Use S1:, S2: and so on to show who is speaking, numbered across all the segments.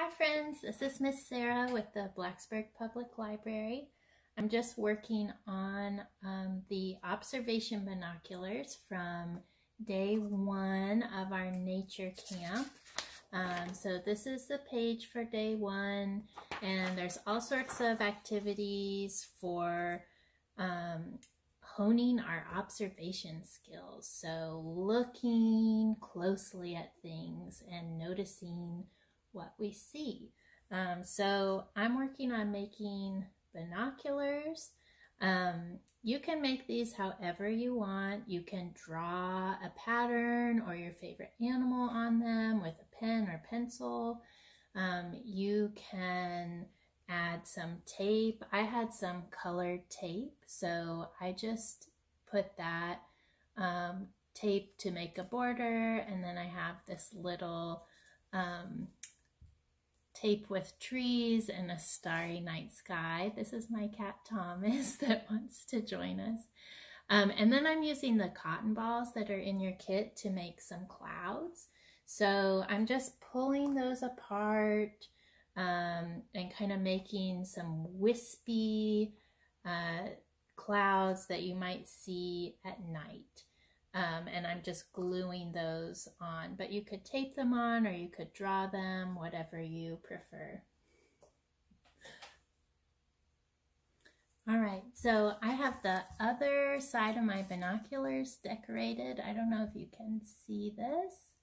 S1: Hi friends, this is Miss Sarah with the Blacksburg Public Library. I'm just working on the observation binoculars from day 1 of our nature camp. So this is the page for day 1, and there's all sorts of activities for honing our observation skills. So looking closely at things and noticing what we see. So I'm working on making binoculars. You can make these however you want. You can draw a pattern or your favorite animal on them with a pen or pencil. You can add some tape. I had some colored tape, so I just put that tape to make a border, and then I have this little tape with trees and a starry night sky. This is my cat Thomas that wants to join us. And then I'm using the cotton balls that are in your kit to make some clouds. So I'm just pulling those apart and kind of making some wispy clouds that you might see at night. And I'm just gluing those on, but you could tape them on or you could draw them, whatever you prefer. All right, so I have the other side of my binoculars decorated. I don't know if you can see this,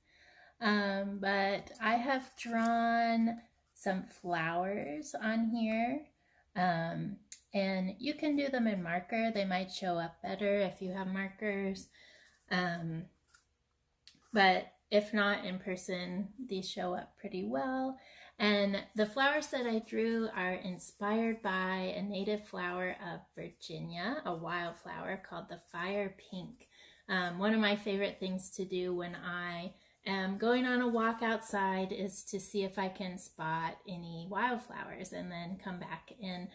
S1: but I have drawn some flowers on here, and you can do them in marker. They might show up better if you have markers. But if not, in person, these show up pretty well. And the flowers that I drew are inspired by a native flower of Virginia, a wildflower called the fire pink. One of my favorite things to do when I am going on a walk outside is to see if I can spot any wildflowers and then come back and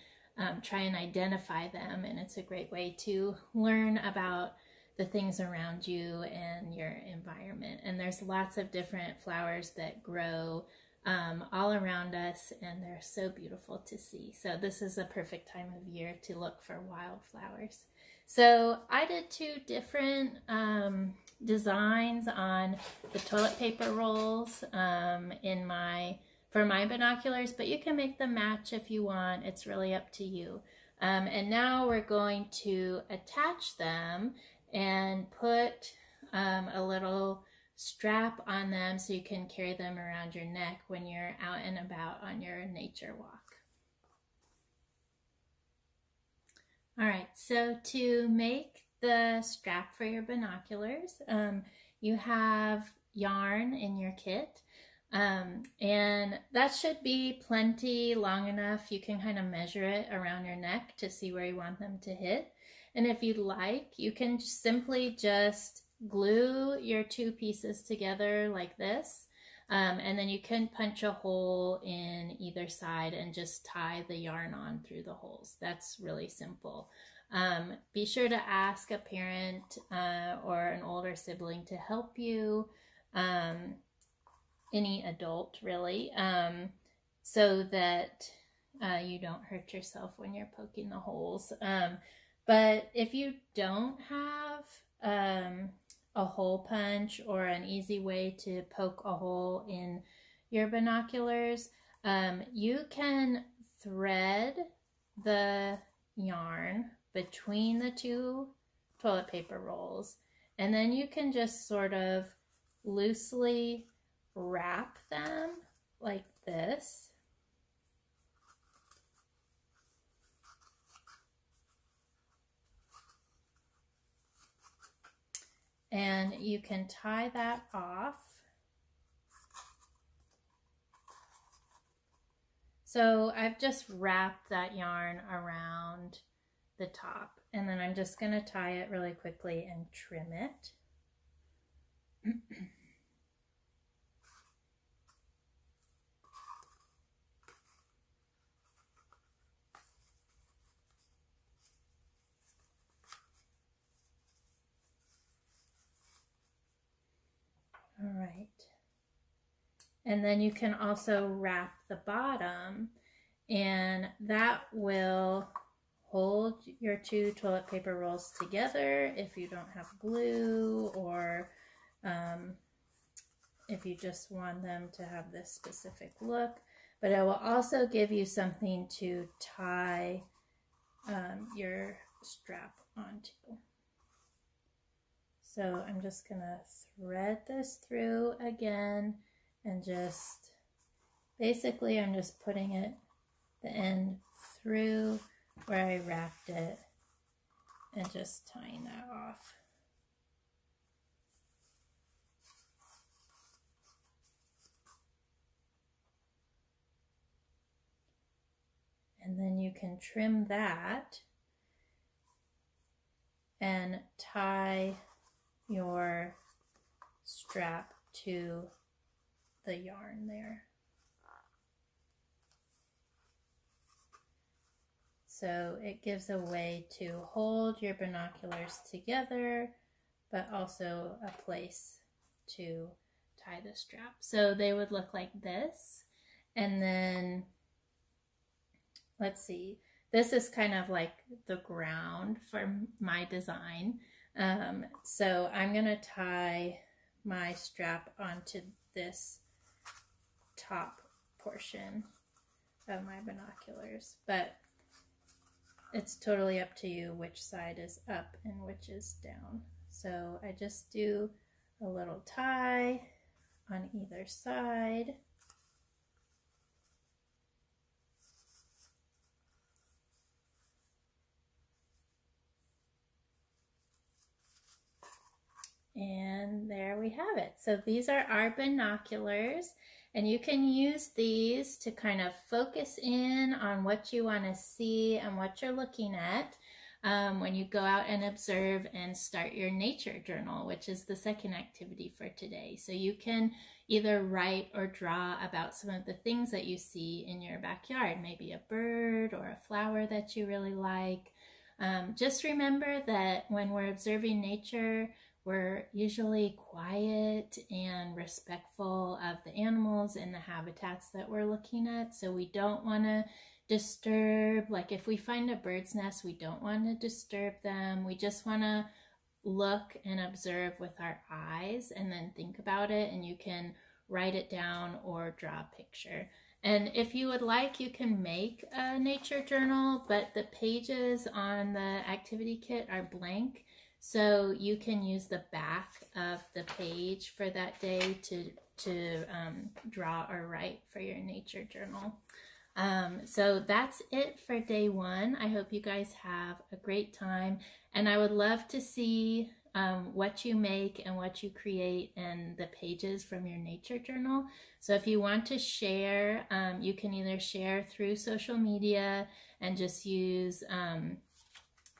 S1: try and identify them. And it's a great way to learn about the things around you and your environment. And there's lots of different flowers that grow all around us, and they're so beautiful to see. So this is a perfect time of year to look for wildflowers. So I did 2 different designs on the toilet paper rolls for my binoculars, but you can make them match if you want. It's really up to you. And now we're going to attach them and put a little strap on them so you can carry them around your neck when you're out and about on your nature walk. All right, so to make the strap for your binoculars, you have yarn in your kit, and that should be plenty long enough. You can kind of measure it around your neck to see where you want them to hit. And if you'd like, you can simply just glue your 2 pieces together like this. And then you can punch a hole in either side and just tie the yarn on through the holes. That's really simple. Be sure to ask a parent or an older sibling to help you, any adult really, so that you don't hurt yourself when you're poking the holes. But if you don't have a hole punch or an easy way to poke a hole in your binoculars, you can thread the yarn between the 2 toilet paper rolls, and then you can just sort of loosely wrap them like this. And you can tie that off. So I've just wrapped that yarn around the top, and then I'm just going to tie it really quickly and trim it. All right, And then you can also wrap the bottom, and that will hold your 2 toilet paper rolls together if you don't have glue, or if you just want them to have this specific look. But it will also give you something to tie your strap onto. So I'm just gonna thread this through again, and just basically I'm just putting it, the end through where I wrapped it, and just tying that off. And then you can trim that and tie your strap to the yarn there. So it gives a way to hold your binoculars together, but also a place to tie the strap. So they would look like this. And then, let's see, this is kind of like the ground for my design. So I'm gonna tie my strap onto this top portion of my binoculars, but it's totally up to you which side is up and which is down. So I just do a little tie on either side. And there we have it. So these are our binoculars, and you can use these to kind of focus in on what you want to see and what you're looking at when you go out and observe and start your nature journal, which is the second activity for today. So you can either write or draw about some of the things that you see in your backyard, maybe a bird or a flower that you really like. Just remember that when we're observing nature, we're usually quiet and respectful of the animals and the habitats that we're looking at. So we don't want to disturb, like if we find a bird's nest, we don't want to disturb them. We just want to look and observe with our eyes and then think about it, and you can write it down or draw a picture. And if you would like, you can make a nature journal, but the pages on the activity kit are blank. So you can use the back of the page for that day to draw or write for your nature journal. So that's it for day 1. I hope you guys have a great time, and I would love to see what you make and what you create and the pages from your nature journal. So if you want to share, you can either share through social media and just use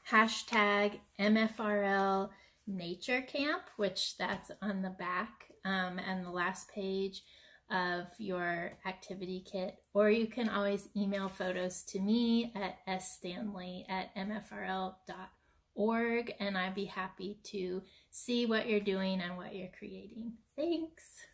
S1: hashtag MFRL Nature Camp, which that's on the back and the last page of your activity kit, or you can always email photos to me at sstanley@mfrl.org, and I'd be happy to see what you're doing and what you're creating. Thanks.